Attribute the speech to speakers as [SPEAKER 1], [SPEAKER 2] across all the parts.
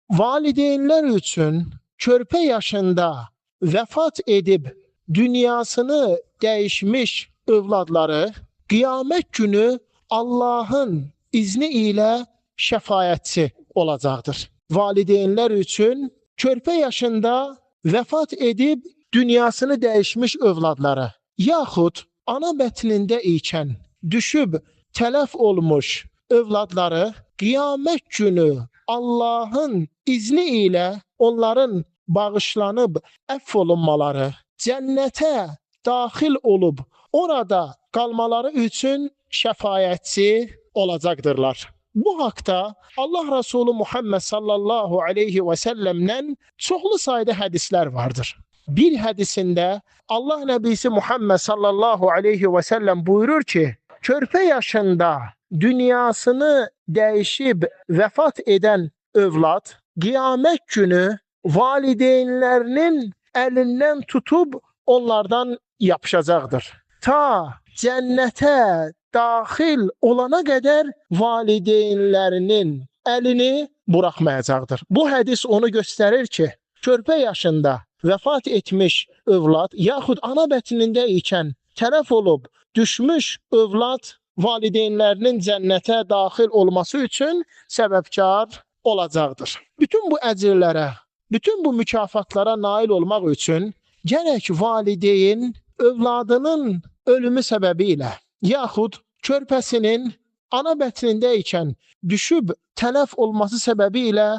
[SPEAKER 1] Valideynler üçün körpə yaşında vəfat edib dünyasını dəyişmiş övladları qiyamət günü Allahın izni ilə şəfaətçi olacaqdır. Valideynlər üçün körpə yaşında vəfat edib dünyasını dəyişmiş övladları, yaxud ana bətnində ikən düşüb tələf olmuş övladları qiyamət günü Allahın izni ilə onların bağışlanıb əfv olunmaları, cənnətə daxil olub orada qalmaları üçün şəfaətçi olacaqdırlar. Bu haqda Allah Resulü Muhammed sallallahu aleyhi və səlləmdən çoxlu sayda hədislər vardır. Bir hədisində Allah Nəbisi Muhammed sallallahu aleyhi və səlləm buyurur ki, körpə yaşında dünyasını dəyişib vəfat edən övlad qiyamət günü valideynlərinin əlindən tutub onlardan yapışacaqdır. Ta cənnətə daxil olana qədər valideynlərinin əlini buraxmayacaqdır. Bu hədis onu göstərir ki, körpə yaşında vəfat etmiş övlad, yaxud ana bətnində ikən tələf olub düşmüş övlad valideynlərinin cənnətə daxil olması üçün səbəbkar olacaqdır. Bütün bu əcrlərə, bütün bu mükafatlara nail olmaq üçün gərək valideyn övladının ölümü səbəbilə, yaxud körpəsinin ana bətnində ikən düşüb tələf olması səbəbilə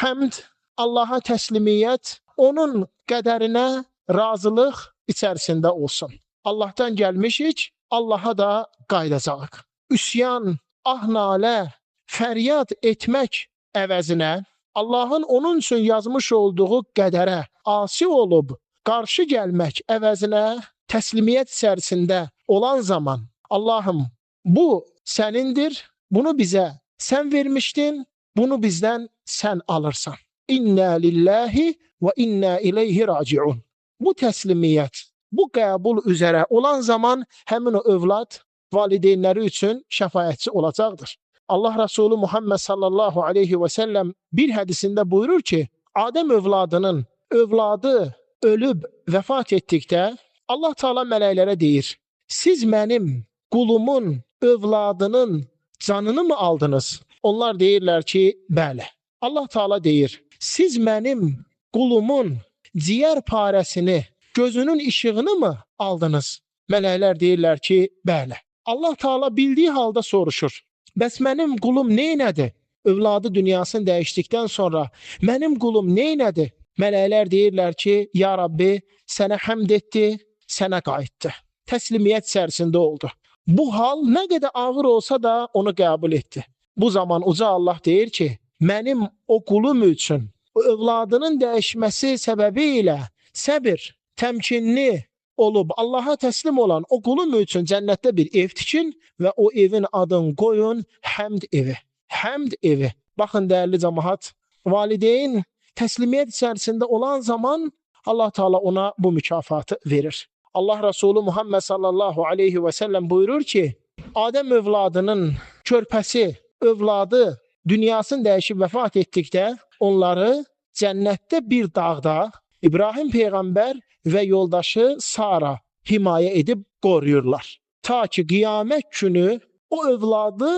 [SPEAKER 1] həmd, Allaha təslimiyyət, onun qədərinə razılıq içərisində olsun. Allahdan gəlmişik, Allaha da qayıdacaq. Üsyan, ah-nalə, fəryad etmək əvəzinə Allahın onun üçün yazmış olduğu qədərə asi olub qarşı gəlmək əvəzinə təslimiyyət içərisində olan zaman Allahım, bu sənindir, bunu bizə sən vermişdin, bunu bizdən sən alırsan. İnna lillahi və inna ileyhi raciun. Bu təslimiyyət, bu qəbul üzərə olan zaman həmin o övlad valideynləri üçün şəfaətçi olacaqdır. Allah Resulü Muhammed sallallahu aleyhi və səlləm bir hədisində buyurur ki, Adəm övladının övladı ölüb vəfat etdikdə Allah Teala mələklərə deyir, siz mənim qulumun övladının canını mı aldınız? Onlar deyirlər ki, bəli. Allah Teala deyir, siz mənim qulumun ciyər parəsini, gözünün işığını mı aldınız? Mələklər deyirlər ki, bəli. Allah Teala bildiyi halda soruşur, bəs mənim qulum neynədi? Övladı dünyasını dəyişdikdən sonra mənim qulum neynədi? Mələklər deyirlər ki, ya Rabbi, sənə həmd etdi, sənə qayıtdı. Təslimiyyət içərisində oldu. Bu hal nə qədər ağır olsa da onu qəbul etdi. Bu zaman uca Allah deyir ki, mənim o qulum üçün o övladının dəyişməsi səbəbilə səbir, təmkinli olub Allaha təslim olan o qulum üçün cənnətdə bir ev tikin və o evin adını qoyun həmd evi. Həmd evi. Baxın dəyərli cəmaət, valideyn təslimiyyət içərisində olan zaman Allah Teala ona bu mükafatı verir. Allah Resulü Muhammed sallallahu aleyhi və səlləm buyurur ki, Adəm övladının körpəsi, övladı dünyasını dəyişib vəfat etdikdə onları cənnətdə bir dağda İbrahim Peyğəmbər və yoldaşı Sara himayə edib qoruyurlar. Ta ki qiyamət günü o övladı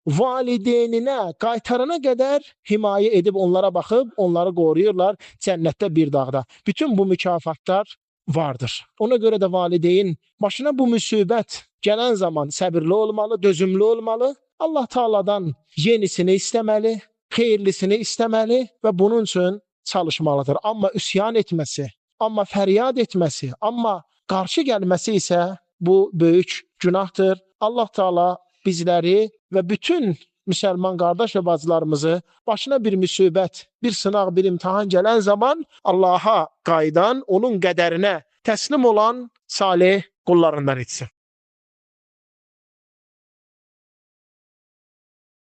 [SPEAKER 1] valideyninə qaytarana qədər himayə edib onlara baxıb onları qoruyurlar cənnətdə bir dağda. Bütün bu mükafatlar vardır. Ona görə də valideyn başına bu müsibət gələn zaman səbirli olmalı, dözümlü olmalı. Allah Taala'dan yenisini istəməli, xeyirlisini istəməli və bunun üçün çalışmalıdır. Amma üsyan etməsi, amma fəryad etməsi, amma qarşı gəlməsi isə bu böyük günahdır. Allah Teala bizləri və bütün müsəlman qardaş və bacılarımızı başına bir müsibət, bir sınaq, bir imtahan gələn zaman Allaha qayıdan, onun qədərinə təslim olan salih qullarından etsin.